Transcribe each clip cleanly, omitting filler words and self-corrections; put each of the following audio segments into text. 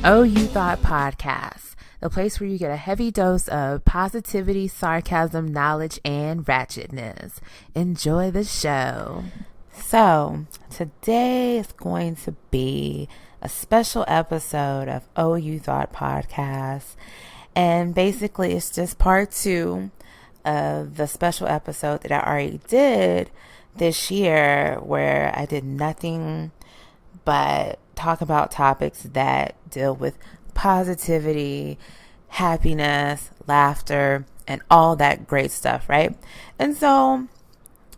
Oh You Thought Podcast, the place where you get a heavy dose of positivity, sarcasm, knowledge, and ratchetness. Enjoy the show. So, today is going to be a special episode of Oh You Thought Podcast. And basically, it's just part 2 of the special episode that I already did this year, where I did nothing but talk about topics that deal with positivity, happiness, laughter, and all that great stuff, right? And so,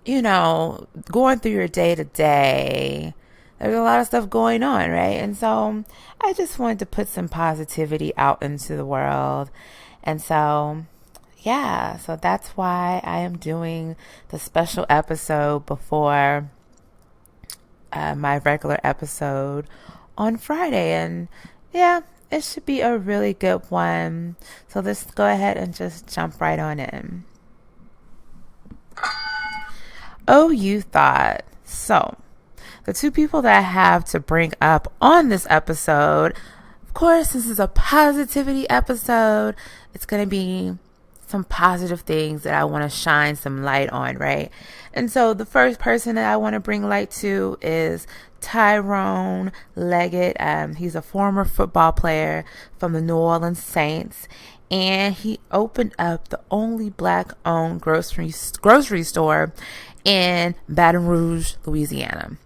going through your day to day, there's a lot of stuff going on, right? And so I just wanted to put some positivity out into the world. And so, so that's why I am doing the special episode before my regular episode on Friday. And it should be a really good one. So let's go ahead and just jump right on in. Oh, you thought. So the 2 people that I have to bring up on this episode, of course, this is a positivity episode. It's going to be some positive things that I want to shine some light on, right? And so the first person that I want to bring light to is Tyrone Leggett. He's a former football player from the New Orleans Saints, and he opened up the only Black-owned grocery store in Baton Rouge, Louisiana.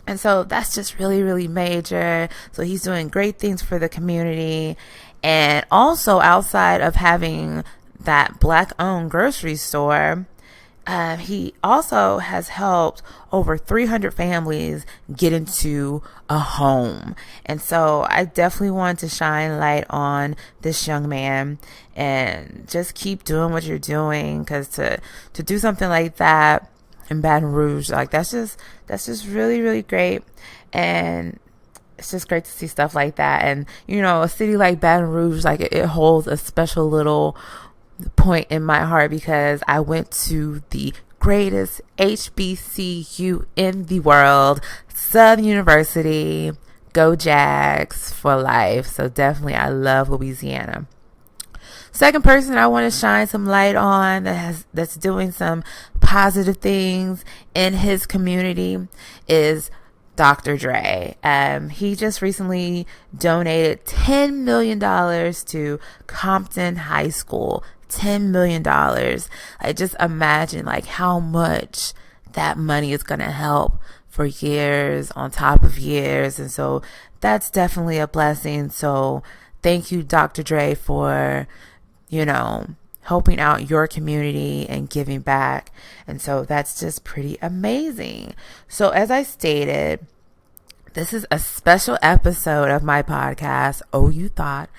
And so that's just really, really major. So he's doing great things for the community. And also, outside of having that Black-owned grocery store, he also has helped over 300 families get into a home. And so I definitely want to shine light on this young man and just keep doing what you're doing, because to do something like that in Baton Rouge, like that's just really, really great. And it's just great to see stuff like that. And a city like Baton Rouge, like it holds a special little point in my heart, because I went to the greatest HBCU in the world, Southern University. Go Jags for life. So definitely, I love Louisiana. Second person I want to shine some light on that's doing some positive things in his community is Dr. Dre. He just recently donated $10 million to Compton High School. $10 million. I just imagine how much that money is going to help for years on top of years. And so that's definitely a blessing. So thank you, Dr. Dre, for, helping out your community and giving back. And so that's just pretty amazing. So as I stated, this is a special episode of my podcast, Oh You Thought.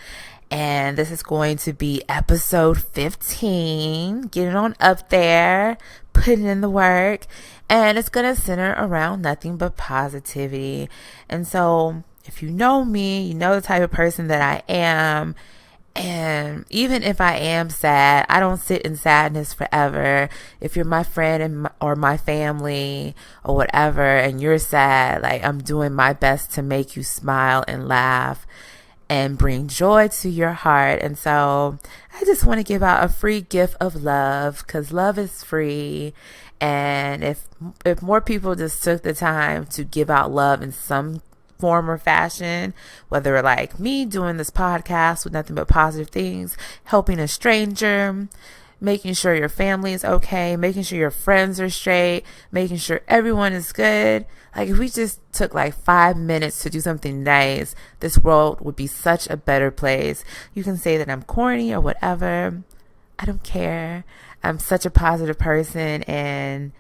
And this is going to be episode 15. Get it on up there. Put it in the work. And it's going to center around nothing but positivity. And so if you know me, you know the type of person that I am. And even if I am sad, I don't sit in sadness forever. If you're my friend or my family or whatever, and you're sad, I'm doing my best to make you smile and laugh and bring joy to your heart. And so I just want to give out a free gift of love, because love is free. And if more people just took the time to give out love in some form or fashion, whether like me doing this podcast with nothing but positive things, helping a stranger, making sure your family is okay, making sure your friends are straight, making sure everyone is good. If we just took 5 minutes to do something nice, this world would be such a better place. You can say that I'm corny or whatever. I don't care. I'm such a positive person, and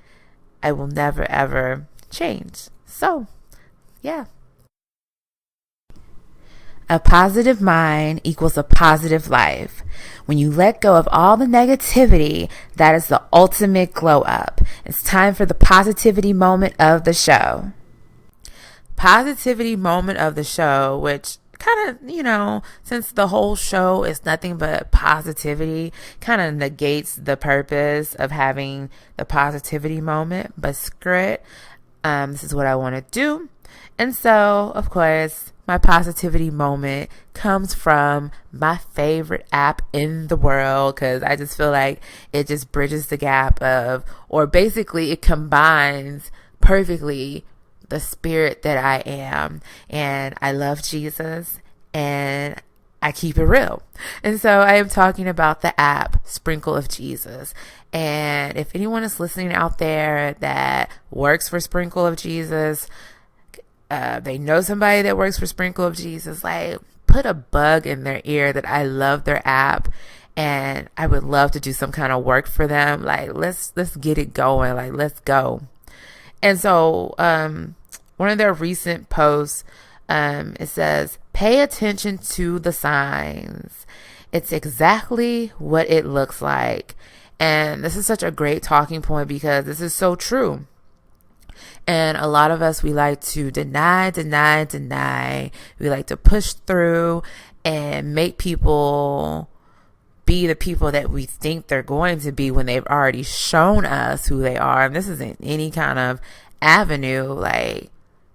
I will never, ever change. So, yeah. A positive mind equals a positive life. When you let go of all the negativity, that is the ultimate glow up. It's time for the positivity moment of the show. Positivity moment of the show, which kind of, since the whole show is nothing but positivity, kind of negates the purpose of having the positivity moment. But screw it. This is what I want to do. And so, of course, my positivity moment comes from my favorite app in the world, because I just feel like it just bridges the gap of, or basically it combines perfectly the spirit that I am. And I love Jesus and I keep it real. And so I am talking about the app Sprinkle of Jesus. And if anyone is listening out there that works for Sprinkle of Jesus, they know somebody that works for Sprinkle of Jesus, like, put a bug in their ear that I love their app and I would love to do some kind of work for them. Like, let's get it going. Like, let's go. And so, one of their recent posts, it says, pay attention to the signs. It's exactly what it looks like. And this is such a great talking point because this is so true. And a lot of us, we like to deny. We like to push through and make people be the people that we think they're going to be when they've already shown us who they are. And this isn't any kind of avenue. Like,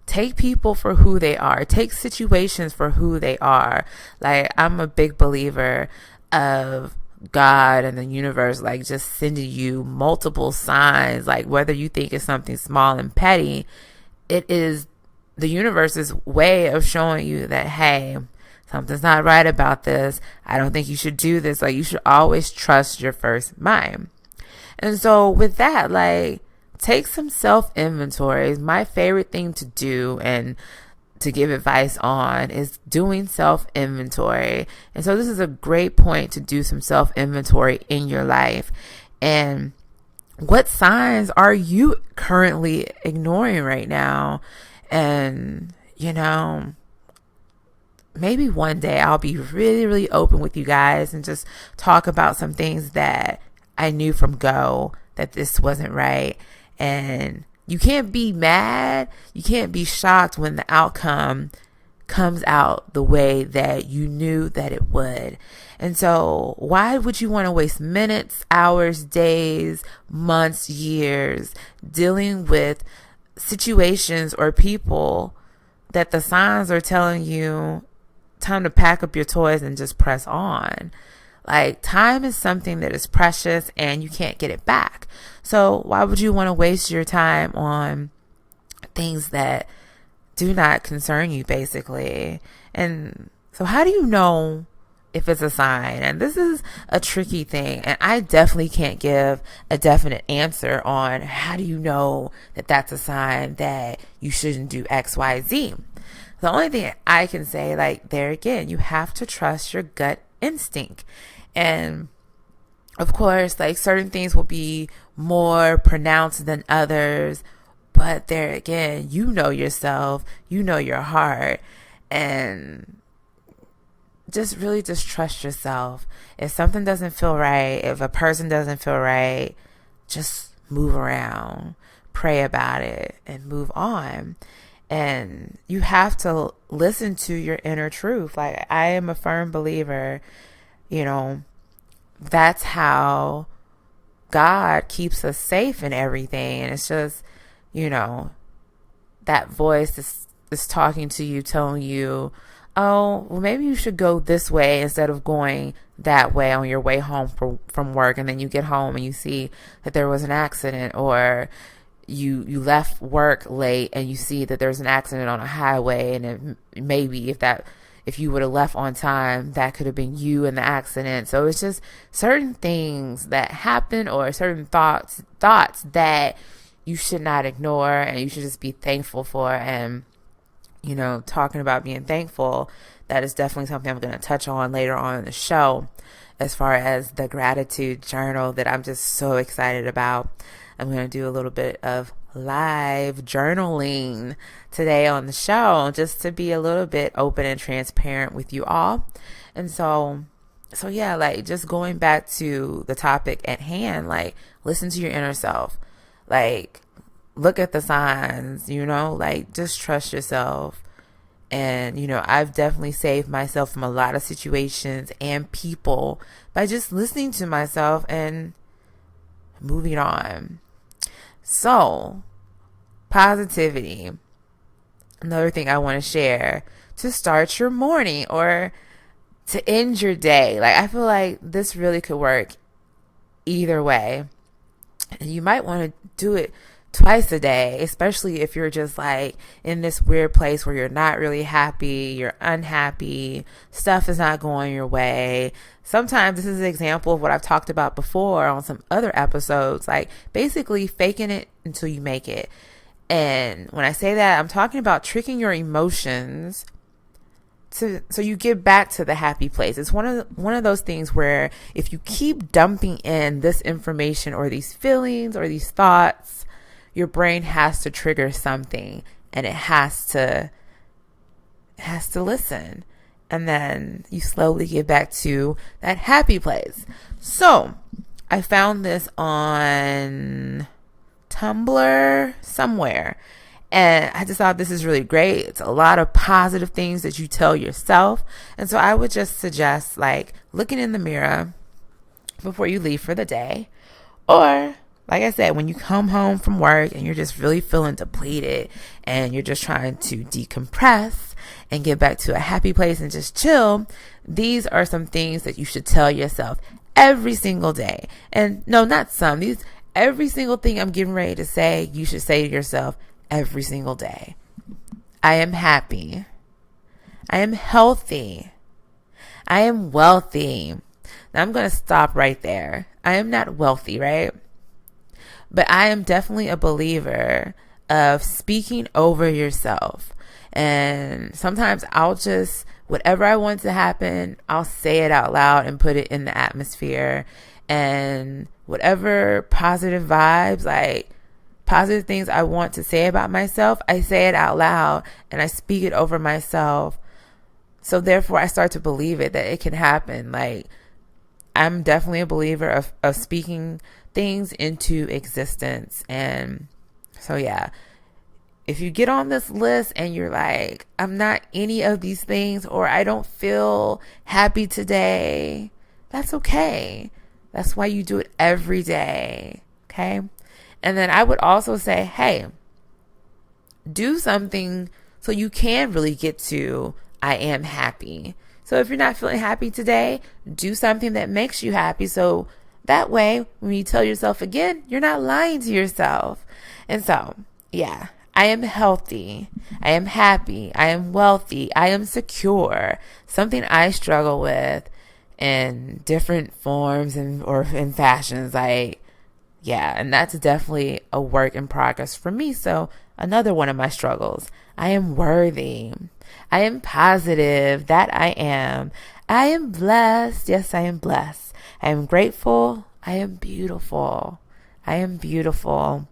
take people for who they are. Take situations for who they are. Like, I'm a big believer of God and the universe, like, just sending you multiple signs. Like, whether you think it's something small and petty, it is the universe's way of showing you that, hey, something's not right about this. I don't think you should do this. Like, you should always trust your first mind. And so with that, like, take some self-inventory. My favorite thing to do and to give advice on is doing self-inventory. And so this is a great point to do some self-inventory in your life. And what signs are you currently ignoring right now? And, you know, maybe one day I'll be really, really open with you guys and just talk about some things that I knew from go that this wasn't right. And you can't be mad. You can't be shocked when the outcome comes out the way that you knew that it would. And so why would you want to waste minutes, hours, days, months, years dealing with situations or people that the signs are telling you time to pack up your toys and just press on? Like, time is something that is precious and you can't get it back. So why would you want to waste your time on things that do not concern you, basically? And so how do you know if it's a sign? And this is a tricky thing. And I definitely can't give a definite answer on how do you know that that's a sign that you shouldn't do X, Y, Z. The only thing I can say, like, there again, you have to trust your gut instinct. And of course, like, certain things will be more pronounced than others, but there again, you know yourself, you know your heart, and just really just trust yourself. If something doesn't feel right, if a person doesn't feel right, just move around, pray about it, and move on. And you have to listen to your inner truth. Like, I am a firm believer, you know, that's how God keeps us safe in everything. And it's just, you know, that voice is talking to you, telling you, oh, well, maybe you should go this way instead of going that way on your way home from work. And then you get home and you see that there was an accident, or you left work late and you see that there's an accident on a highway. And maybe if you would have left on time, that could have been you in the accident. So it's just certain things that happen, or certain thoughts that you should not ignore and you should just be thankful for. And, you know, talking about being thankful, that is definitely something I'm going to touch on later on in the show, as far as the gratitude journal that I'm just so excited about. I'm going to do a little bit of live journaling today on the show, just to be a little bit open and transparent with you all. And so yeah, like, just going back to the topic at hand, like, listen to your inner self, like, look at the signs, you know, like, just trust yourself. And, you know, I've definitely saved myself from a lot of situations and people by just listening to myself and moving on. So, positivity. another thing I want to share to start your morning or to end your day. Like, I feel like this really could work either way. And you might want to do it twice a day, especially if you're just like in this weird place where you're not really happy, you're unhappy, stuff is not going your way. Sometimes this is an example of what I've talked about before on some other episodes, like basically faking it until you make it. And when I say that, I'm talking about tricking your emotions so you get back to the happy place. It's one of those things where if you keep dumping in this information or these feelings or these thoughts, your brain has to trigger something, and it has to listen. And then you slowly get back to that happy place. So I found this on Tumblr somewhere, and I just thought this is really great. It's a lot of positive things that you tell yourself. And so I would just suggest like looking in the mirror before you leave for the day, or like I said, when you come home from work and you're just really feeling depleted and you're just trying to decompress and get back to a happy place and just chill, these are some things that you should tell yourself every single day. And no, not some. Every single thing I'm getting ready to say, you should say to yourself every single day. I am happy. I am healthy. I am wealthy. Now I'm going to stop right there. I am not wealthy, right? But I am definitely a believer of speaking over yourself. And sometimes I'll just, whatever I want to happen, I'll say it out loud and put it in the atmosphere. And whatever positive vibes, like positive things I want to say about myself, I say it out loud and I speak it over myself. So therefore I start to believe it, that it can happen. Like, I'm definitely a believer of speaking things into existence. And so yeah, if you get on this list and you're like, I'm not any of these things, or I don't feel happy today, that's okay. That's why you do it every day. Okay. And then I would also say, hey, do something so you can really get to I am happy. So if you're not feeling happy today, do something that makes you happy. So that way, when you tell yourself again, you're not lying to yourself. And so, yeah, I am healthy. I am happy. I am wealthy. I am secure. Something I struggle with in different forms or in fashions. Like, yeah, and that's definitely a work in progress for me. So another one of my struggles. I am worthy. I am positive. That I am. I am blessed. Yes, I am blessed. I am grateful. I am beautiful. I am beautiful.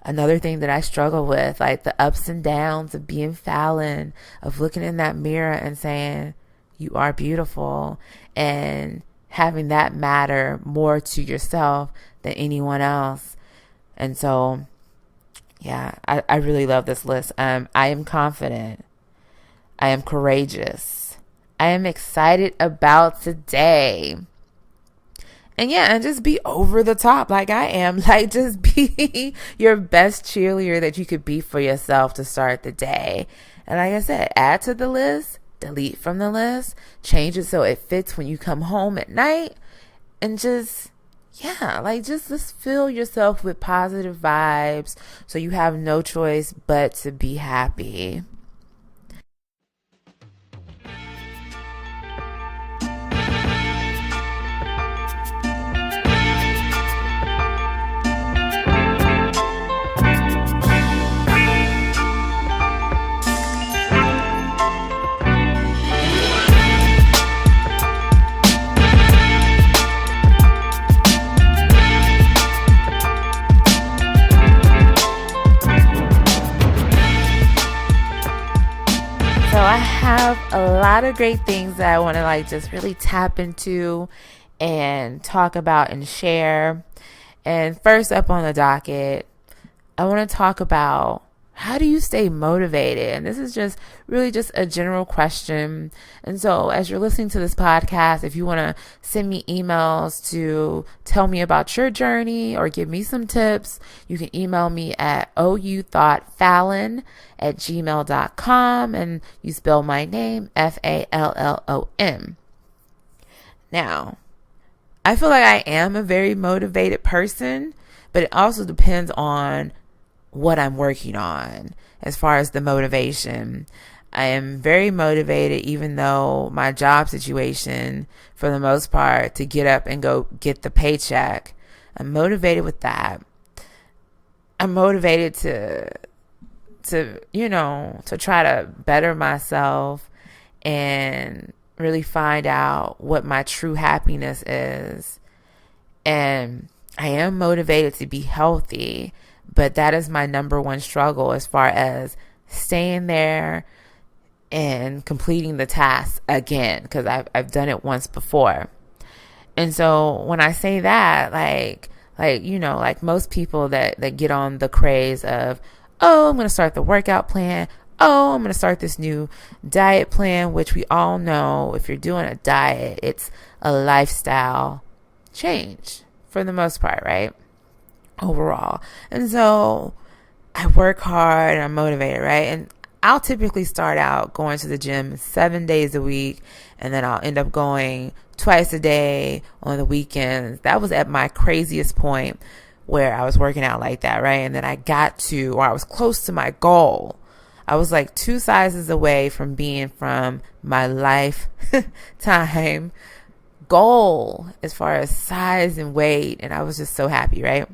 Another thing that I struggle with, like the ups and downs of being Fallon, of looking in that mirror and saying, you are beautiful, and having that matter more to yourself than anyone else. And so, yeah, I really love this list. I am confident. I am courageous. I am excited about today. And yeah, and just be over the top like I am. Like, just be your best cheerleader that you could be for yourself to start the day. And like I said, add to the list, delete from the list, change it so it fits when you come home at night. And just, yeah, like just fill yourself with positive vibes so you have no choice but to be happy. So I have a lot of great things that I want to like just really tap into and talk about and share. And first up on the docket, I want to talk about how do you stay motivated? And this is just really just a general question. And so as you're listening to this podcast, if you want to send me emails to tell me about your journey or give me some tips, you can email me at OhYouThoughtFallon@gmail.com, and you spell my name Fallon. Now, I feel like I am a very motivated person, but it also depends on what I'm working on as far as the motivation. I am very motivated, even though my job situation, for the most part, to get up and go get the paycheck. I'm motivated with that. I'm motivated to try to better myself and really find out what my true happiness is. And I am motivated to be healthy, but that is my number one struggle as far as staying there and completing the task again, because I've done it once before. And so when I say that, like most people that get on the craze of, oh, I'm going to start the workout plan. Oh, I'm going to start this new diet plan, which we all know if you're doing a diet, it's a lifestyle change for the most part, right? Overall. And so I work hard and I'm motivated, right? And I'll typically start out going to the gym 7 days a week, and then I'll end up going twice a day on the weekends. That was at my craziest point where I was working out like that, right? And then I was close to my goal. I was like 2 sizes away from being from my lifetime goal as far as size and weight. And I was just so happy, right?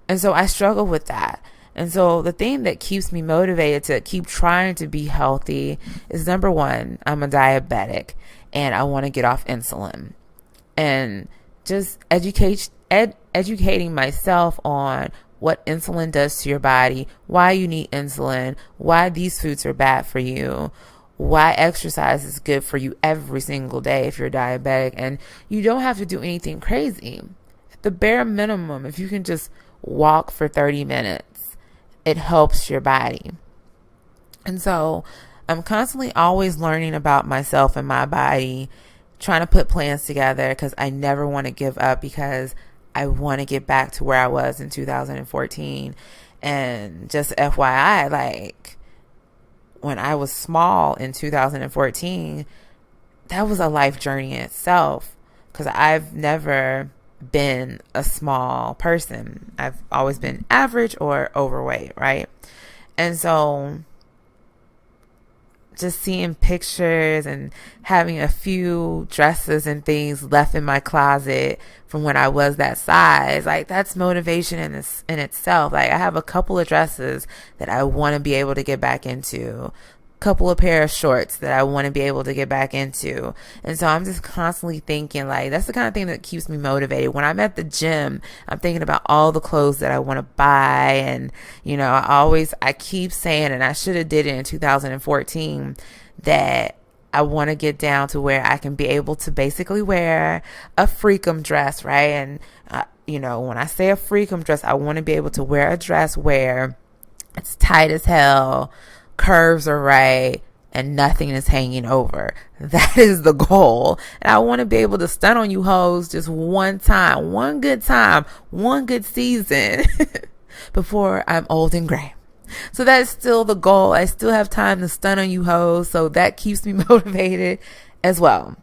And so I struggle with that. And so the thing that keeps me motivated to keep trying to be healthy is, number one, I'm a diabetic and I want to get off insulin. And just educating myself on what insulin does to your body, why you need insulin, why these foods are bad for you, why exercise is good for you every single day if you're diabetic. And you don't have to do anything crazy. The bare minimum, if you can just walk for 30 minutes, it helps your body. And so I'm constantly always learning about myself and my body, trying to put plans together, because I never want to give up, because I want to get back to where I was in 2014. And just FYI, like when I was small in 2014, that was a life journey in itself, because I've never been a small person. I've always been average or overweight, right? And so just seeing pictures and having a few dresses and things left in my closet from when I was that size, like that's motivation in itself. Like I have a couple of dresses that I want to be able to get back into, couple of pair of shorts that I want to be able to get back into. And so I'm just constantly thinking, like, that's the kind of thing that keeps me motivated. When I'm at the gym, I'm thinking about all the clothes that I want to buy. And, I keep saying, and I should have did it in 2014, that I want to get down to where I can be able to basically wear a freakum dress, right? And, when I say a freakum dress, I want to be able to wear a dress where it's tight as hell, curves are right, and nothing is hanging over. That is the goal. And I want to be able to stunt on you hoes just one good season before I'm old and gray. So that's still the goal. I still have time to stunt on you hoes. So that keeps me motivated as well.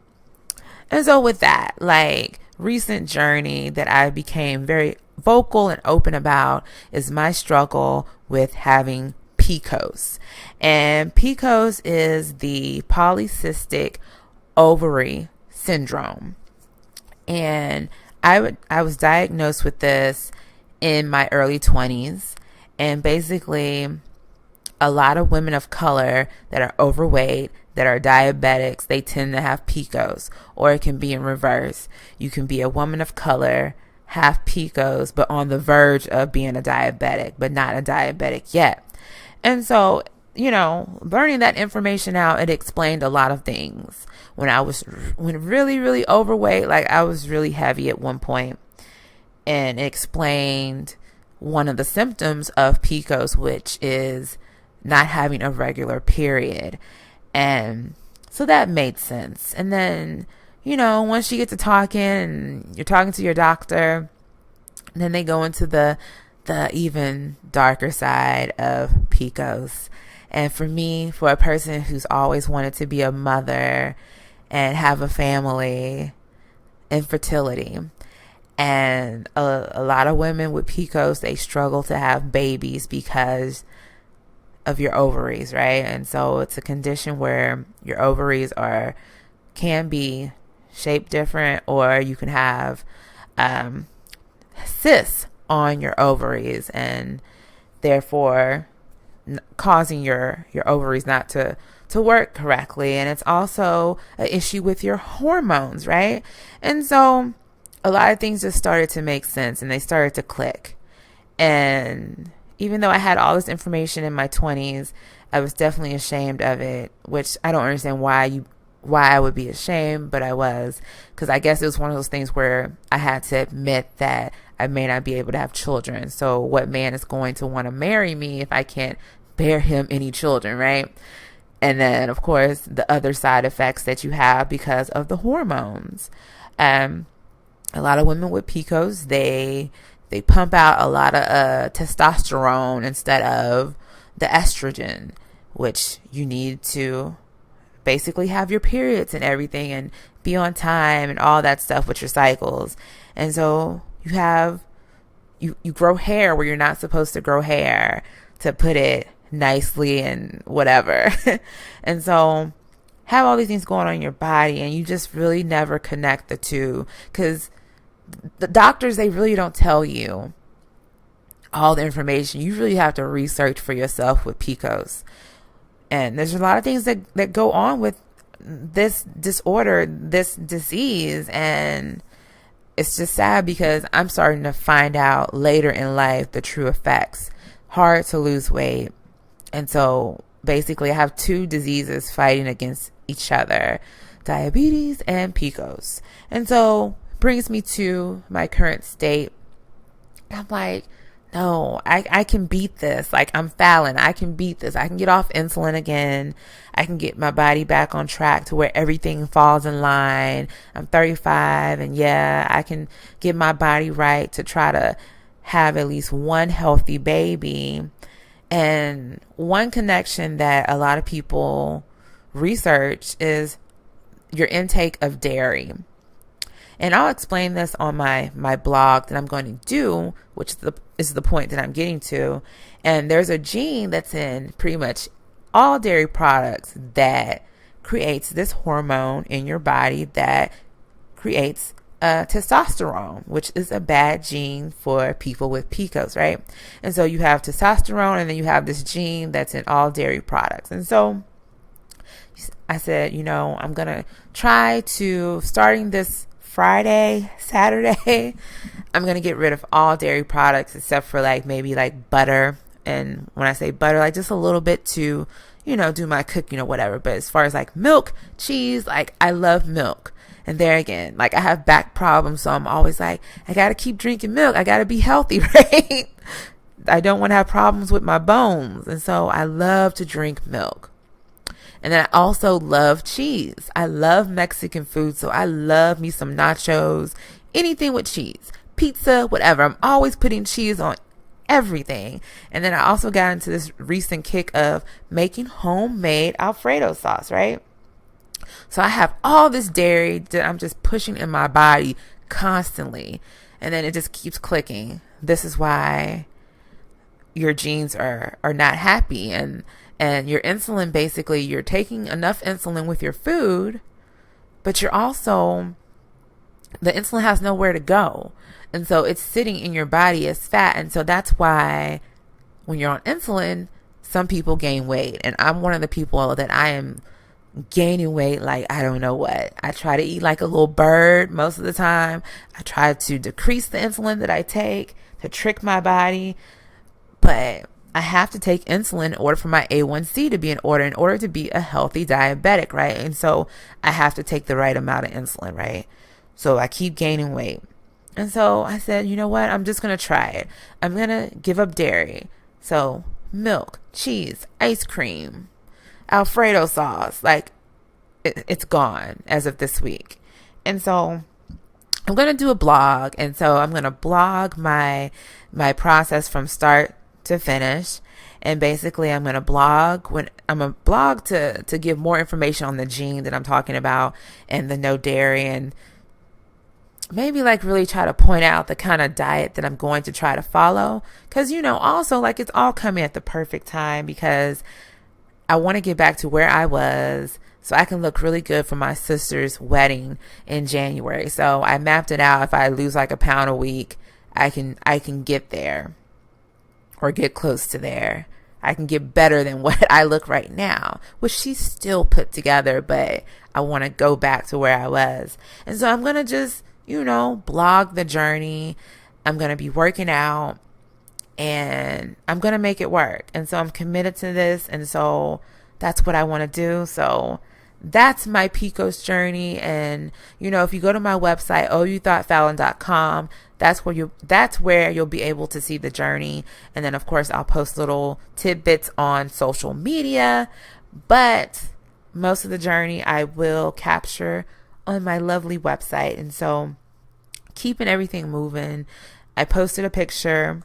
And so with that, like, recent journey that I became very vocal and open about is my struggle with having PCOS. And PCOS is the polycystic ovary syndrome. And I was diagnosed with this in my early 20s. And basically, a lot of women of color that are overweight, that are diabetics, they tend to have PCOS. Or it can be in reverse. You can be a woman of color, have PCOS, but on the verge of being a diabetic, but not a diabetic yet. And so, learning that information out, it explained a lot of things. When really, really overweight, like I was really heavy at one point, and it explained one of the symptoms of PCOS, which is not having a regular period. And so that made sense. And then, once you get to talking and you're talking to your doctor, then they go into the even darker side of PCOS. And for me, for a person who's always wanted to be a mother and have a family, infertility. And a lot of women with PCOS, they struggle to have babies because of your ovaries, right? And so it's a condition where your ovaries can be shaped different, or you can have cysts on your ovaries, and therefore causing your ovaries not to work correctly. And it's also an issue with your hormones, right? And so a lot of things just started to make sense, and they started to click. And even though I had all this information in my 20s, I was definitely ashamed of it, which I don't understand why I would be ashamed, but I was, because I guess it was one of those things where I had to admit that I may not be able to have children. So what man is going to want to marry me if I can't bear him any children, right? And then, of course, the other side effects that you have because of the hormones. A lot of women with PCOS, they pump out a lot of testosterone instead of the estrogen, which you need to basically have your periods and everything and be on time and all that stuff with your cycles. And so you grow hair where you're not supposed to grow hair, to put it nicely and whatever. And so have all these things going on in your body, and you just really never connect the two, because the doctors, they really don't tell you all the information. You really have to research for yourself with PCOS. And there's a lot of things that go on with this disorder, this disease. And it's just sad because I'm starting to find out later in life the true effects. Hard to lose weight. And so basically I have two diseases fighting against each other, diabetes and PCOS. And so brings me to my current state. I'm like, no, I can beat this. Like, I'm Fallon. I can beat this. I can get off insulin again. I can get my body back on track to where everything falls in line. I'm 35, and yeah, I can get my body right to try to have at least one healthy baby. And one connection that a lot of people research is your intake of dairy. And I'll explain this on my blog that I'm going to do, which is the point that I'm getting to. And there's a gene that's in pretty much all dairy products that creates this hormone in your body that creates testosterone, which is a bad gene for people with PCOS, right? And so you have testosterone, and then you have this gene that's in all dairy products. And so I said, I'm going to try to, starting this Friday, Saturday, I'm going to get rid of all dairy products except for maybe butter. And when I say butter, just a little bit to, do my cooking or whatever. But as far as milk, cheese, I love milk. And there again, I have back problems. So I'm always I got to keep drinking milk. I got to be healthy, right? I don't want to have problems with my bones. And so I love to drink milk. And then I also love cheese. I love Mexican food, so I love me some nachos, anything with cheese, pizza, whatever. I'm always putting cheese on everything. And then I also got into this recent kick of making homemade Alfredo sauce, right? So I have all this dairy that I'm just pushing in my body constantly. And then it just keeps clicking. This is why your genes are not happy. And your insulin, basically, you're taking enough insulin with your food, but you're also, the insulin has nowhere to go. And so it's sitting in your body as fat. And so that's why when you're on insulin, some people gain weight. And I'm one of the people that I am gaining weight I don't know what. I try to eat like a little bird most of the time. I try to decrease the insulin that I take to trick my body. But I have to take insulin in order for my A1C to be in order to be a healthy diabetic, right? And so I have to take the right amount of insulin, right? So I keep gaining weight. And so I said, you know what? I'm just going to try it. I'm going to give up dairy. So milk, cheese, ice cream, Alfredo sauce, like it's gone as of this week. And so I'm going to do a blog. And so I'm going to blog my process from start to finish. And basically I'm going to blog to give more information on the gene that I'm talking about and the no dairy, and maybe like really try to point out the kind of diet that I'm going to try to follow. Cause also like it's all coming at the perfect time because I want to get back to where I was so I can look really good for my sister's wedding in January. So I mapped it out. If I lose like a pound a week, I can get there or get close to there. I can get better than what I look right now, which she's still put together, but I want to go back to where I was. And so I'm going to just, blog the journey. I'm going to be working out and I'm going to make it work. And so I'm committed to this. And so that's what I want to do. So that's my PCOS journey. And, if you go to my website, OhYouThoughtFallon.com, that's where you'll be able to see the journey. And then of course I'll post little tidbits on social media, but most of the journey I will capture on my lovely website. And so keeping everything moving. I posted a picture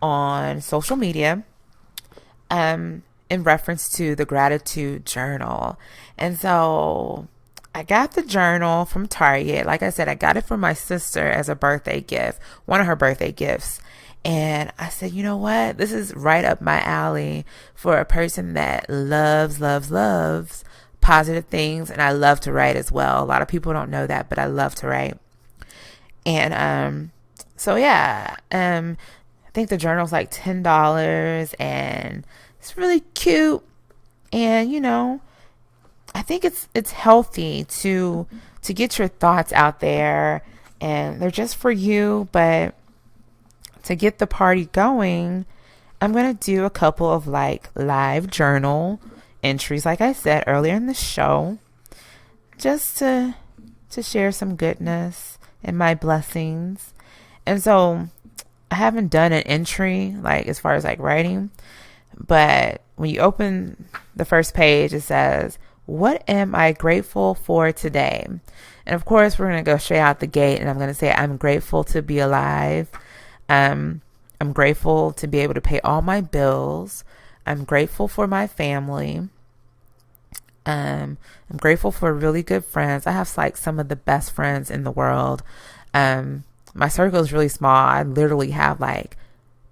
on social media in reference to the gratitude journal. And so I got the journal from Target. Like I said, I got it for my sister as a birthday gift, one of her birthday gifts. And I said, you know what? This is right up my alley for a person that loves positive things. And I love to write as well. A lot of people don't know that, but I love to write. And I think the journal's like $10 and it's really cute. And, I think it's healthy to get your thoughts out there, and they're just for you. But to get the party going, I'm going to do a couple of like live journal entries, like I said earlier in the show, just to share some goodness and my blessings. And so I haven't done an entry like as far as like writing, but when you open the first page, it says, what am I grateful for today? And of course, we're going to go straight out the gate, and I'm going to say, I'm grateful to be alive. I'm grateful to be able to pay all my bills. I'm grateful for my family. I'm grateful for really good friends. I have like some of the best friends in the world. My circle is really small. I literally have like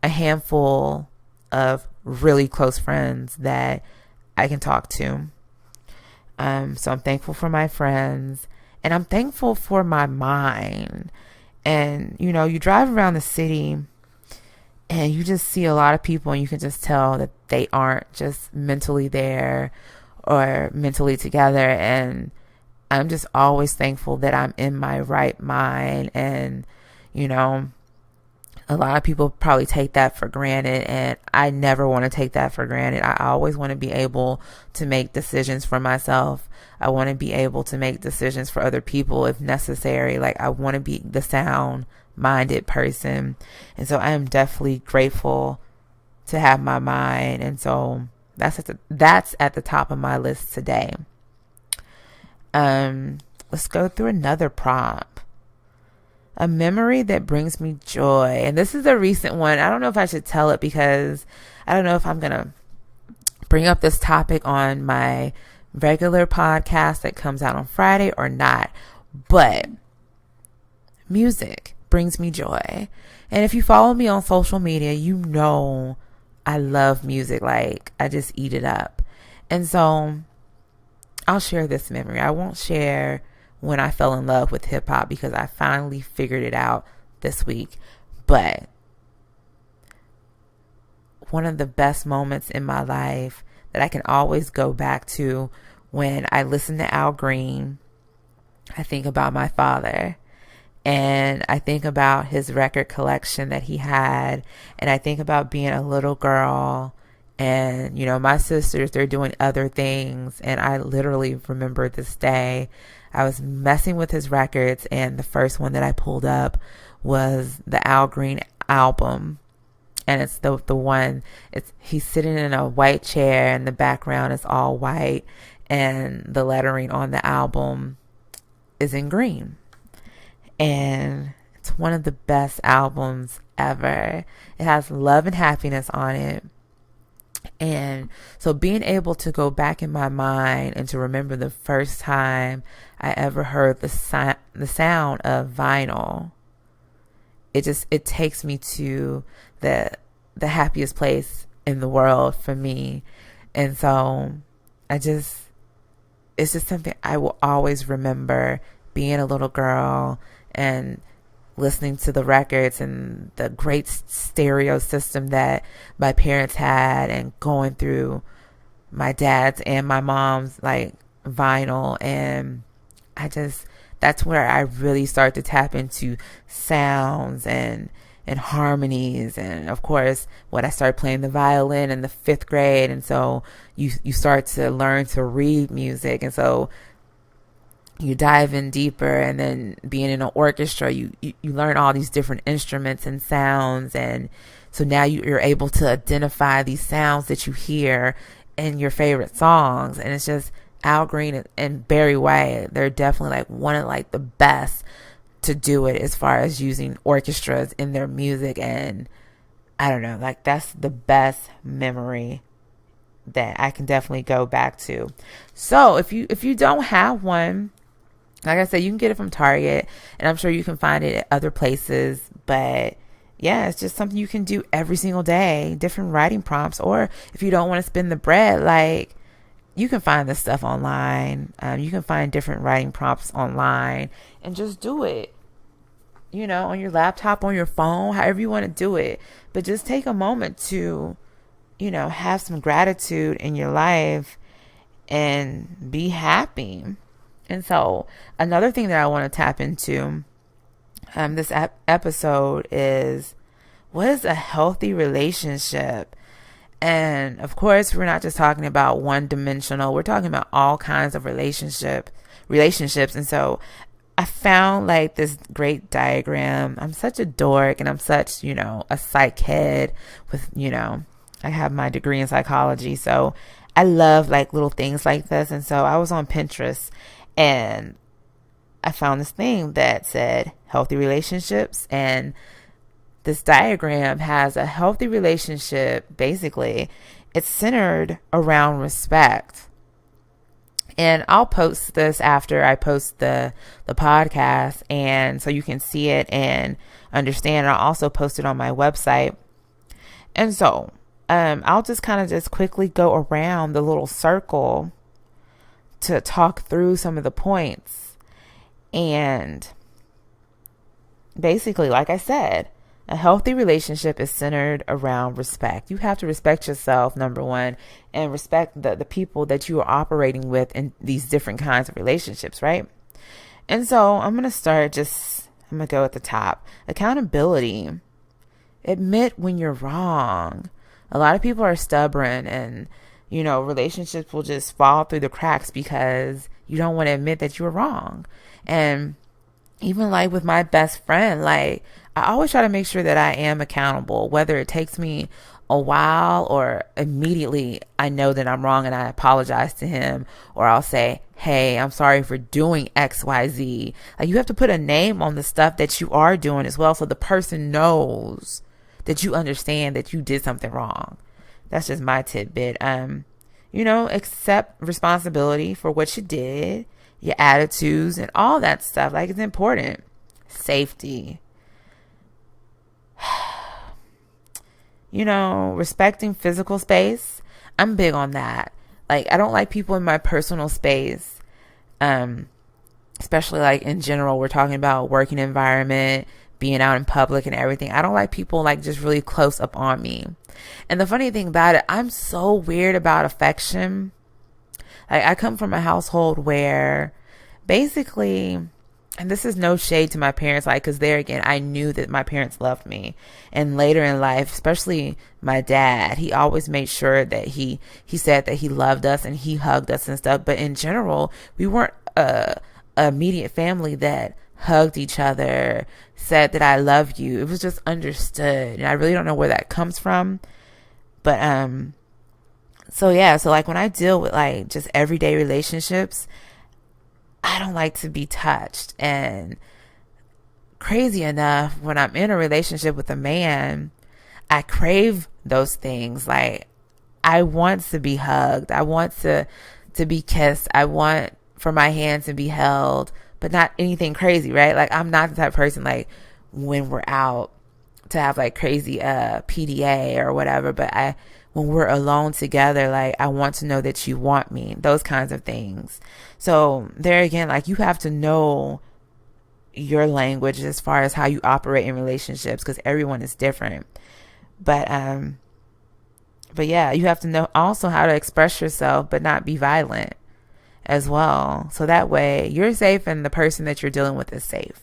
a handful of really close friends that I can talk to. So I'm thankful for my friends, and I'm thankful for my mind. And, you drive around the city and you just see a lot of people, and you can just tell that they aren't just mentally there or mentally together. And I'm just always thankful that I'm in my right mind. And, a lot of people probably take that for granted, and I never want to take that for granted. I always want to be able to make decisions for myself. I want to be able to make decisions for other people if necessary. Like, I want to be the sound-minded person. And so I am definitely grateful to have my mind. And so that's at the top of my list today. Let's go through another prompt. A memory that brings me joy. And this is a recent one. I don't know if I should tell it because I don't know if I'm going to bring up this topic on my regular podcast that comes out on Friday or not. But music brings me joy. And if you follow me on social media, I love music. Like, I just eat it up. And so I'll share this memory. I won't share when I fell in love with hip hop because I finally figured it out this week. But one of the best moments in my life that I can always go back to when I listen to Al Green, I think about my father, and I think about his record collection that he had, and I think about being a little girl And, my sisters, they're doing other things. And I literally remember this day, I was messing with his records, and the first one that I pulled up was the Al Green album. And it's the one, he's sitting in a white chair and the background is all white, and the lettering on the album is in green. And it's one of the best albums ever. It has Love and Happiness on it. And so being able to go back in my mind and to remember the first time I ever heard the sound of vinyl, it takes me to the happiest place in the world for me. And so it's just something I will always remember, being a little girl and listening to the records and the great stereo system that my parents had, and going through my dad's and my mom's like vinyl. And that's where I really start to tap into sounds and harmonies. And of course, when I started playing the violin in the 5th grade, and so you start to learn to read music, and so you dive in deeper. And then being in an orchestra, you learn all these different instruments and sounds, and so now you're able to identify these sounds that you hear in your favorite songs. And it's just Al Green and Barry White, they're definitely like one of like the best to do it as far as using orchestras in their music. And I don't know, like that's the best memory that I can definitely go back to. So if you don't have one, like I said, you can get it from Target, and I'm sure you can find it at other places. But yeah, it's just something you can do every single day, different writing prompts. Or if you don't want to spend the bread, like, you can find this stuff online. You can find different writing prompts online and just do it, on your laptop, on your phone, however you want to do it. But just take a moment to, have some gratitude in your life and be happy. And so another thing that I want to tap into this episode is, what is a healthy relationship? And of course, we're not just talking about one-dimensional. We're talking about all kinds of relationships. And so I found like this great diagram. I'm such a dork, and I'm such, a psych head with, I have my degree in psychology. So I love like little things like this. And so I was on Pinterest, and I found this thing that said healthy relationships, and this diagram has a healthy relationship. Basically, it's centered around respect. And I'll post this after I post the podcast, and so you can see it and understand. And I'll also post it on my website. And so I'll just kind of just quickly go around the little circle to talk through some of the points. And basically, like I said, a healthy relationship is centered around respect. You have to respect yourself, number one, and respect the people that you are operating with in these different kinds of relationships, right? And so I'm going to go at the top. Accountability. Admit when you're wrong. A lot of people are stubborn, and, relationships will just fall through the cracks because you don't want to admit that you were wrong. And even like with my best friend, like, I always try to make sure that I am accountable, whether it takes me a while or immediately I know that I'm wrong and I apologize to him, or I'll say, hey, I'm sorry for doing XYZ. Like, you have to put a name on the stuff that you are doing as well, so the person knows that you understand that you did something wrong. That's just my tidbit. Accept responsibility for what you did, your attitudes and all that stuff. Like, it's important. Safety. Respecting physical space. I'm big on that. Like, I don't like people in my personal space. Especially like in general, we're talking about working environment, being out in public and everything. I don't like people like just really close up on me. And the funny thing about it, I'm so weird about affection. Like, I come from a household where basically and this is no shade to my parents, like, because there again, I knew that my parents loved me. And later in life, especially my dad, he always made sure that he said that he loved us and he hugged us and stuff. But in general, we weren't a immediate family that hugged each other, said that I love you. It was just understood. And I really don't know where that comes from. But, so yeah, so like when I deal with like just everyday relationships, I don't like to be touched. And crazy enough, when I'm in a relationship with a man, I crave those things. Like, I want to be hugged. I want to be kissed. I want for my hand to be held, but not anything crazy, right? Like, I'm not the type of person, like, when we're out to have like crazy PDA or whatever, but when we're alone together, like, I want to know that you want me, those kinds of things. So there again, like, you have to know your language as far as how you operate in relationships, because everyone is different. But yeah, you have to know also how to express yourself, but not be violent as well. So that way you're safe and the person that you're dealing with is safe.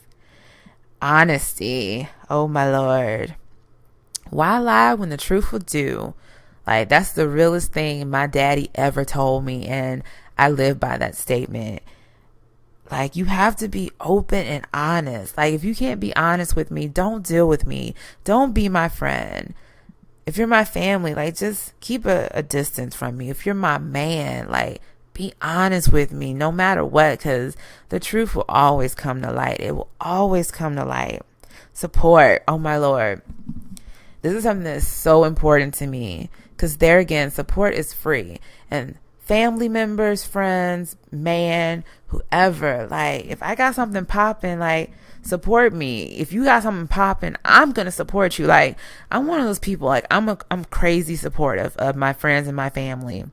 Honesty. Oh my Lord. Why lie when the truth will do? Like, that's the realest thing my daddy ever told me, and I live by that statement. Like, you have to be open and honest. Like, if you can't be honest with me, don't deal with me. Don't be my friend. If you're my family, like, just keep a distance from me. If you're my man, like, be honest with me no matter what, because the truth will always come to light. It will always come to light. Support. Oh my Lord. This is something that's so important to me, because there again, support is free. And family members, friends, man, whoever, like, if I got something popping, like, support me. If you got something popping, I'm going to support you. Like, I'm one of those people, like, I'm crazy supportive of my friends and my family.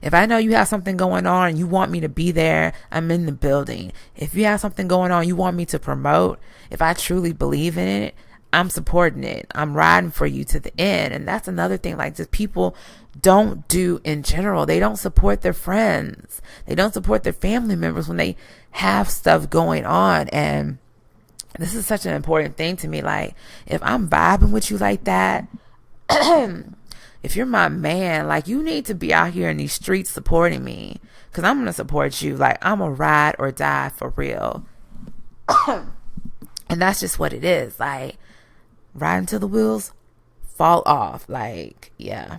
If I know you have something going on and you want me to be there, I'm in the building. If you have something going on you want me to promote, if I truly believe in it, I'm supporting it. I'm riding for you to the end. And that's another thing, like, just people don't do in general. They don't support their friends. They don't support their family members when they have stuff going on. And this is such an important thing to me. Like, if I'm vibing with you like that, if you're my man, like, you need to be out here in these streets supporting me, because I'm going to support you. Like, I'm a ride or die for real. And that's just what it is. Like, ride until the wheels fall off. Like, yeah.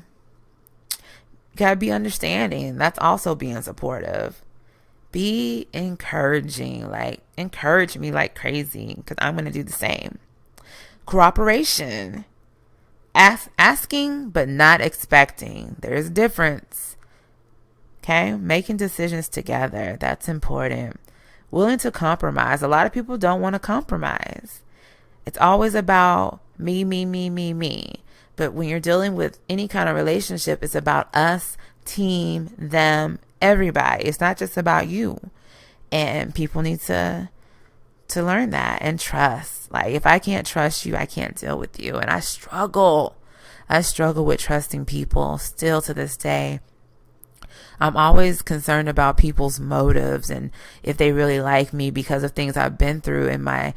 You gotta be understanding. That's also being supportive. Be encouraging. Like, encourage me like crazy, because I'm going to do the same. Cooperation. Asking but not expecting. There's a difference. Okay? Making decisions together. That's important. Willing to compromise. A lot of people don't want to compromise. It's always about me, me, me, me, me. But when you're dealing with any kind of relationship, it's about us, team, them, everybody. It's not just about you. And people need to learn that and trust. Like, if I can't trust you, I can't deal with you. And I struggle with trusting people still to this day. I'm always concerned about people's motives and if they really like me because of things I've been through in my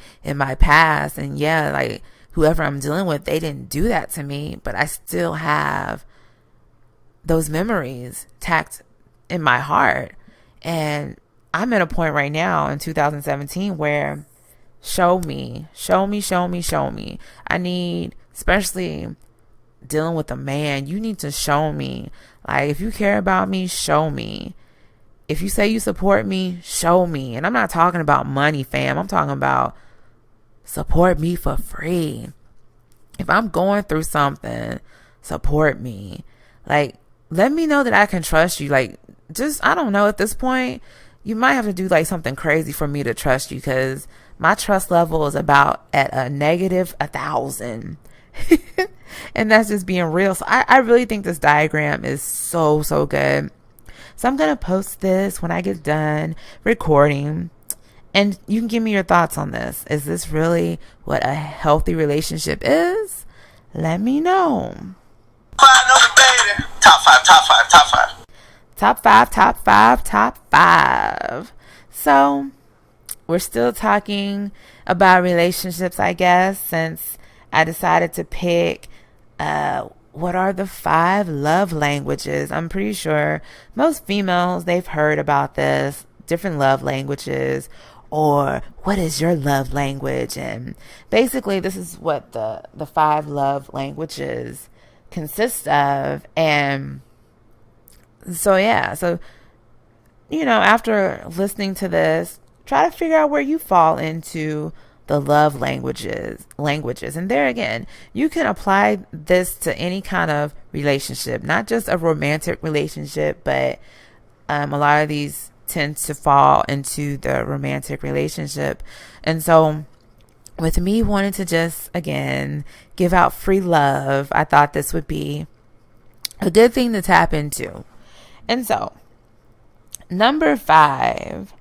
past. And yeah, like, whoever I'm dealing with, they didn't do that to me, but I still have those memories tacked in my heart. And I'm at a point right now in 2017 where show me. I need, especially dealing with a man, you need to show me. Like, if you care about me, show me. If you say you support me, show me. And I'm not talking about money, fam. I'm talking about support me for free. If I'm going through something, support me. Like, let me know that I can trust you. Like, just, I don't know, at this point, you might have to do like something crazy for me to trust you, because my trust level is about at a negative 1,000. And that's just being real. So I really think this diagram is so good. So I'm going to post this when I get done recording. And you can give me your thoughts on this. Is this really what a healthy relationship is? Let me know. Top five. So we're still talking about relationships, I guess, since I decided to pick what are the 5 love languages. I'm pretty sure most females, they've heard about this, different love languages, or what is your love language? And basically this is what the 5 love languages consist of. And so after listening to this, try to figure out where you fall into the love languages. And there again, you can apply this to any kind of relationship, not just a romantic relationship, but a lot of these tend to fall into the romantic relationship. And so with me wanting to just, again, give out free love, I thought this would be a good thing to tap into. And so, number 5,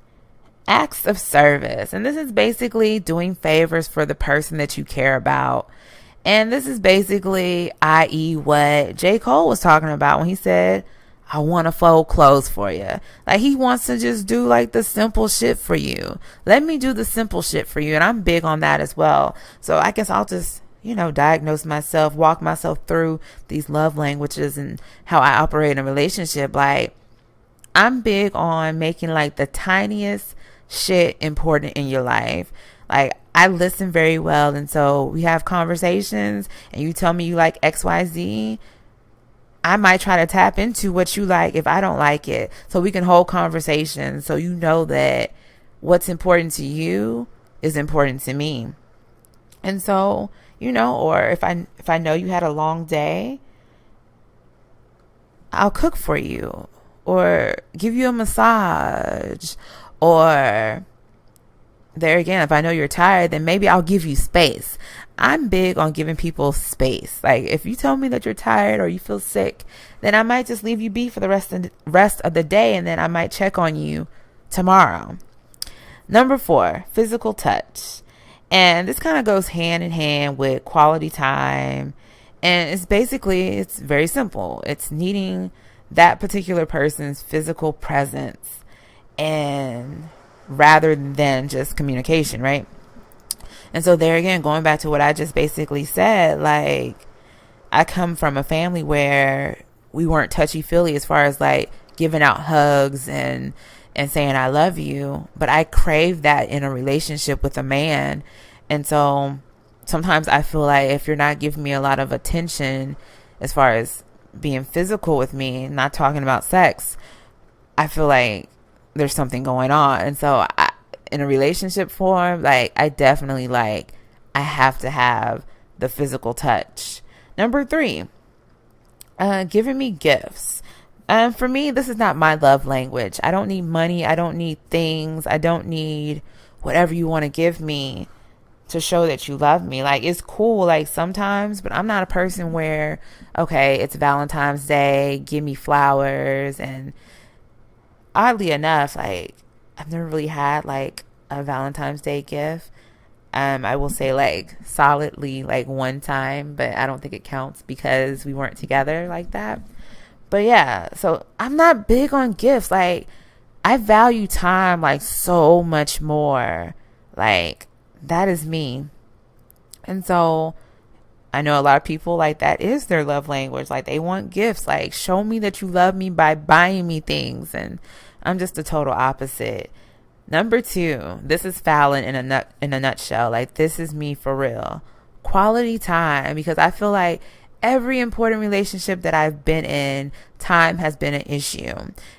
acts of service. And this is basically doing favors for the person that you care about. And this is basically, i.e., what J. Cole was talking about when he said, I want to fold clothes for you. Like, he wants to just do like the simple shit for you. Let me do the simple shit for you. And I'm big on that as well. So I guess I'll just, diagnose myself, walk myself through these love languages and how I operate in a relationship. Like, I'm big on making like the tiniest shit important in your life. Like, I listen very well. And so we have conversations and you tell me you like XYZ. I might try to tap into what you like if I don't like it, so we can hold conversations, so you know that what's important to you is important to me. And so, or if I know you had a long day, I'll cook for you or give you a massage, or there again, if I know you're tired, then maybe I'll give you space. I'm big on giving people space. Like, if you tell me that you're tired or you feel sick, then I might just leave you be for the rest of the day, and then I might check on you tomorrow. Number 4, physical touch. And this kind of goes hand in hand with quality time. And it's very simple. It's needing that particular person's physical presence, and rather than just communication, right? And so there again, going back to what I just basically said, like, I come from a family where we weren't touchy-feely as far as like giving out hugs and saying I love you, but I crave that in a relationship with a man. And so sometimes I feel like if you're not giving me a lot of attention as far as being physical with me, not talking about sex, I feel like there's something going on. And so in a relationship form, like, I definitely I have to have the physical touch. Number 3, giving me gifts. For me, this is not my love language. I don't need money. I don't need things. I don't need whatever you want to give me to show that you love me. Like, it's cool, like, sometimes, but I'm not a person where, okay, it's Valentine's Day, give me flowers. And oddly enough, like, I've never really had like a Valentine's Day gift. I will say like solidly like one time, but I don't think it counts because we weren't together like that. But yeah, so I'm not big on gifts. Like, I value time like so much more. Like, that is me. And so I know a lot of people, like, that is their love language. Like, they want gifts. Like, show me that you love me by buying me things. And I'm just the total opposite. Number 2, this is Fallon in a nutshell. Like, this is me for real. Quality time. Because I feel like every important relationship that I've been in, time has been an issue.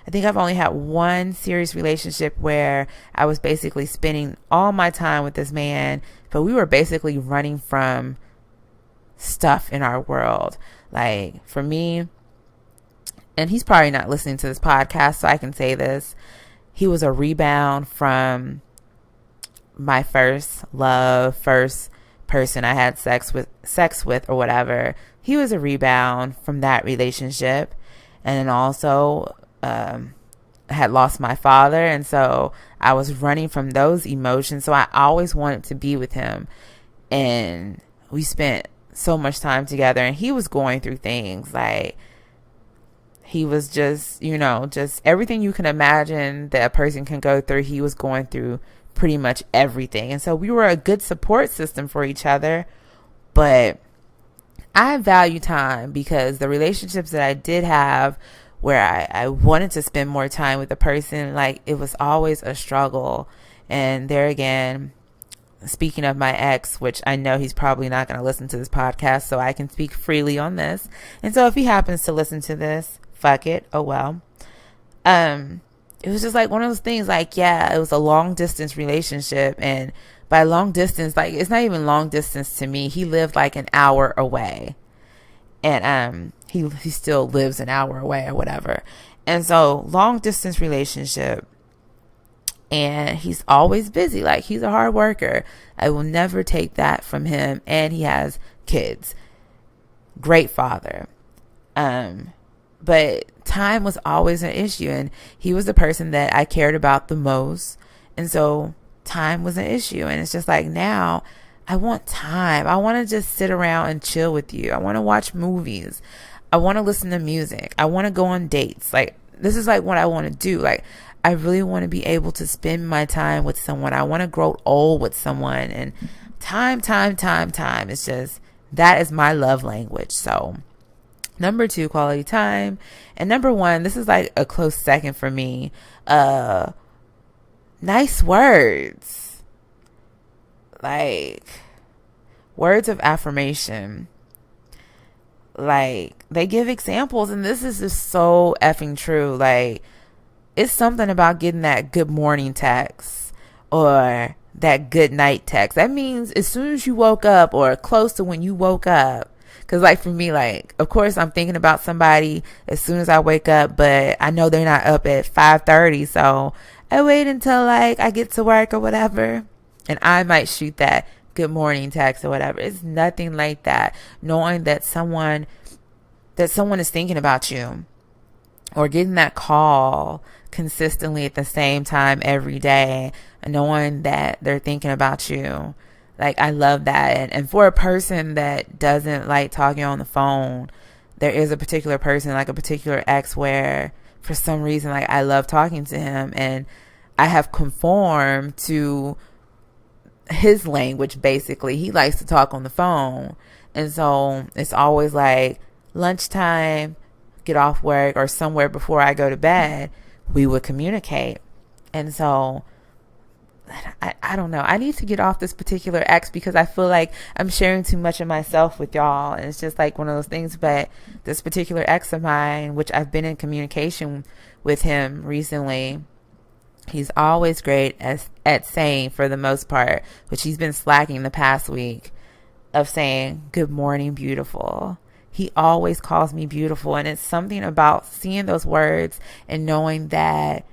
I think I've only had one serious relationship where I was basically spending all my time with this man, but we were basically running from stuff in our world. Like, for me, and he's probably not listening to this podcast, so I can say this, he was a rebound from my first love, first person I had sex with or whatever. He was a rebound from that relationship. And then also had lost my father, and so I was running from those emotions. So I always wanted to be with him, and we spent so much time together. And he was going through things. Like, he was just, just everything you can imagine that a person can go through. He was going through pretty much everything. And so we were a good support system for each other. But I value time because the relationships that I did have where I wanted to spend more time with the person, like it was always a struggle. And there again, speaking of my ex, which I know he's probably not going to listen to this podcast, so I can speak freely on this. And so if he happens to listen to this, fuck it. Oh, well. It was just like one of those things, like, yeah, it was a long distance relationship. And by long distance, like, it's not even long distance to me. He lived like an hour away. And he still lives an hour away or whatever. And so long distance relationship. And he's always busy. Like, he's a hard worker. I will never take that from him. And he has kids. Great father. But time was always an issue. And he was the person that I cared about the most. And so time was an issue. And it's just like, now I want time. I want to just sit around and chill with you. I want to watch movies. I want to listen to music. I want to go on dates. Like, this is like what I want to do. Like, I really want to be able to spend my time with someone. I want to grow old with someone. And time. It's just, that is my love language. So number 2, quality time. And number 1, this is like a close second for me. Nice words. Like, words of affirmation. Like, they give examples, and this is just so effing true. Like, it's something about getting that good morning text or that good night text. That means as soon as you woke up or close to when you woke up. Because, like, for me, like, of course, I'm thinking about somebody as soon as I wake up, but I know they're not up at 5:30, so I wait until, like, I get to work or whatever, and I might shoot that good morning text or whatever. It's nothing like that. Knowing that someone is thinking about you, or getting that call consistently at the same time every day, and knowing that they're thinking about you. Like, I love that. And for a person that doesn't like talking on the phone, there is a particular person, like a particular ex, where for some reason, like, I love talking to him, and I have conformed to his language. Basically, he likes to talk on the phone. And so it's always like lunchtime, get off work, or somewhere before I go to bed, we would communicate. And so I don't know. I need to get off this particular ex because I feel like I'm sharing too much of myself with y'all. And it's just like one of those things. But this particular ex of mine, which I've been in communication with him recently, he's always great at saying, for the most part, which he's been slacking the past week, of saying, good morning, beautiful. He always calls me beautiful. And it's something about seeing those words and knowing that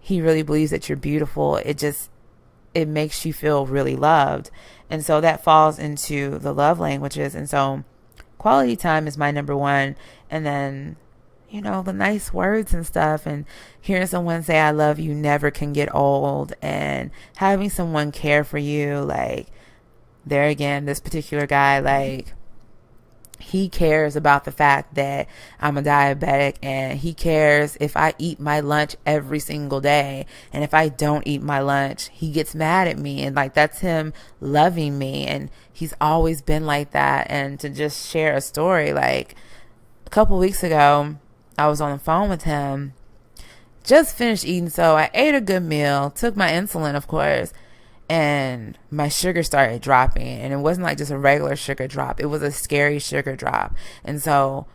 he really believes that you're beautiful. It makes you feel really loved. And so that falls into the love languages. And so quality time is my number 1. And then, you know, the nice words and stuff, and hearing someone say I love you never can get old, and having someone care for you. Like, there again, this particular guy, like, he cares about the fact that I'm a diabetic, and he cares if I eat my lunch every single day. And if I don't eat my lunch, he gets mad at me. And like, that's him loving me. And he's always been like that. And to just share a story, like a couple weeks ago, I was on the phone with him, just finished eating. So I ate a good meal, took my insulin, of course, and my sugar started dropping. And it wasn't like just a regular sugar drop. It was a scary sugar drop. And so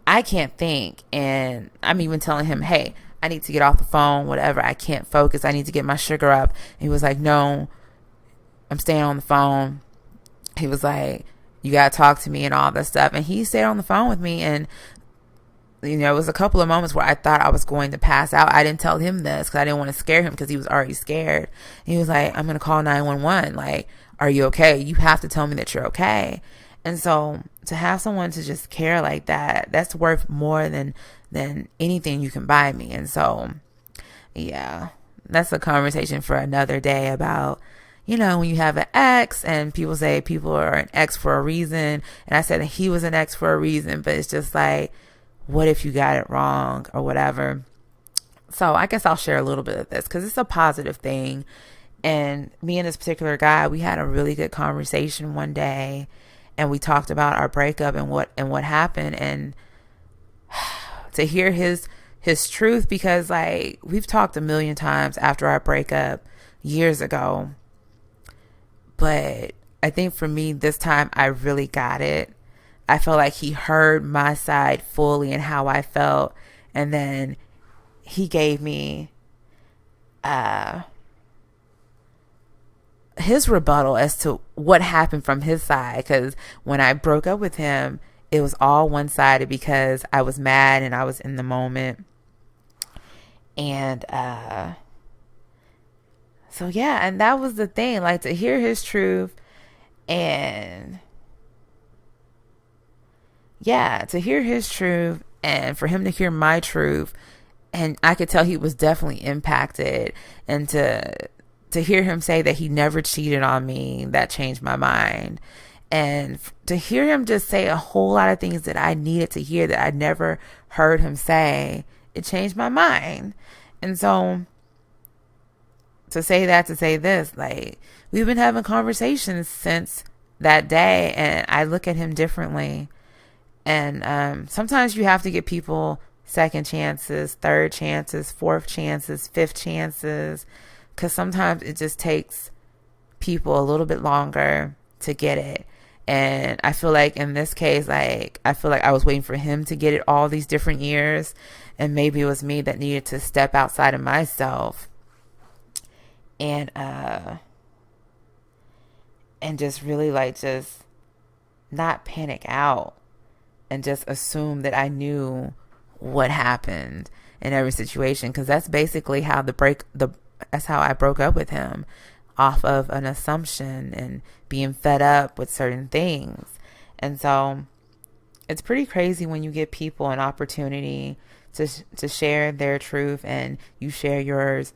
I can't think. And I'm even telling him, hey, I need to get off the phone, whatever. I can't focus. I need to get my sugar up. And he was like, no, I'm staying on the phone. He was like, you got to talk to me and all this stuff. And he stayed on the phone with me. And you know, it was a couple of moments where I thought I was going to pass out. I didn't tell him this because I didn't want to scare him because he was already scared. And he was like, I'm going to call 911. Like, are you okay? You have to tell me that you're okay. And so to have someone to just care like that, that's worth more than anything you can buy me. And so, yeah, that's a conversation for another day about, you know, when you have an ex, and people say people are an ex for a reason. And I said that he was an ex for a reason, but it's just like, what if you got it wrong or whatever? So I guess I'll share a little bit of this because it's a positive thing. And me and this particular guy, we had a really good conversation one day, and we talked about our breakup and what happened, and to hear his truth, because like we've talked a million times after our breakup years ago, but I think for me this time I really got it. I felt like he heard my side fully and how I felt, and then he gave me his rebuttal as to what happened from his side, because when I broke up with him, it was all one-sided because I was mad and I was in the moment. And so yeah, and that was the thing, like to hear his truth, and for him to hear my truth, and I could tell he was definitely impacted, and to hear him say that he never cheated on me, that changed my mind. And to hear him just say a whole lot of things that I needed to hear that I never heard him say, it changed my mind. And so to say this, like, we've been having conversations since that day, and I look at him differently. And sometimes you have to give people second chances, third chances, fourth chances, fifth chances, because sometimes it just takes people a little bit longer to get it. And I feel like in this case, like, I feel like I was waiting for him to get it all these different years. And maybe it was me that needed to step outside of myself and just really like just not panic out and just assume that I knew what happened in every situation. Because that's basically how that's how I broke up with him, off of an assumption and being fed up with certain things. And so it's pretty crazy when you give people an opportunity to share their truth, and you share yours,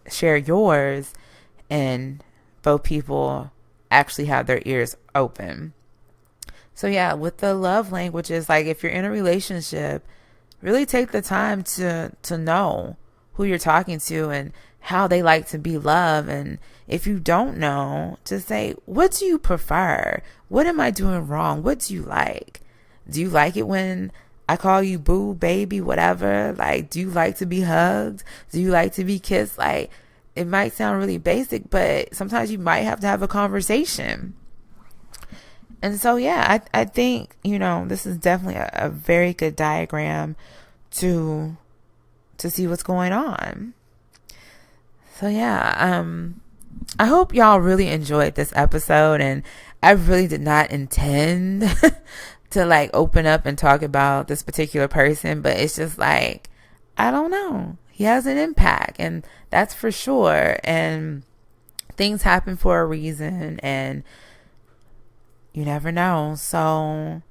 and both people actually have their ears open. So yeah, with the love languages, like if you're in a relationship, really take the time to know who you're talking to and how they like to be loved. And if you don't know, just say, what do you prefer? What am I doing wrong? What do you like? Do you like it when I call you boo, baby, whatever? Like, do you like to be hugged? Do you like to be kissed? Like, it might sound really basic, but sometimes you might have to have a conversation. And so, yeah, I think, this is definitely a very good diagram to see what's going on. So, yeah, I hope y'all really enjoyed this episode, and I really did not intend to like open up and talk about this particular person, but it's just like, I don't know. He has an impact, and that's for sure. And things happen for a reason, and you never know. So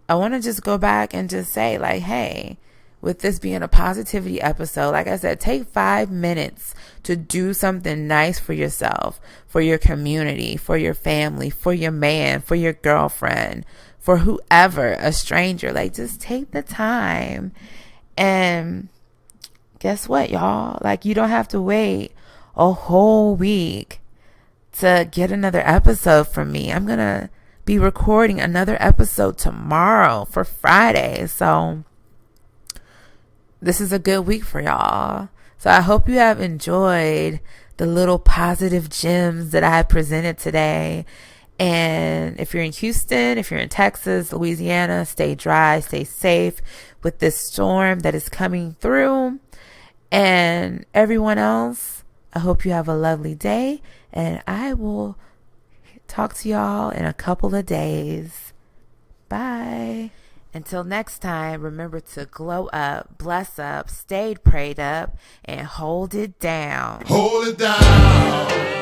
I want to just go back and just say, like, hey, with this being a positivity episode, like I said, take 5 minutes to do something nice for yourself, for your community, for your family, for your man, for your girlfriend, for whoever, a stranger. Like, just take the time. And guess what, y'all? Like, you don't have to wait a whole week to get another episode from me. I'm going to be recording another episode tomorrow for Friday. So this is a good week for y'all. So I hope you have enjoyed the little positive gems that I presented today. And if you're in Houston, if you're in Texas, Louisiana, stay dry, stay safe with this storm that is coming through. And everyone else, I hope you have a lovely day. And I will talk to y'all in a couple of days. Bye. Until next time, remember to glow up, bless up, stay prayed up, and hold it down. Hold it down.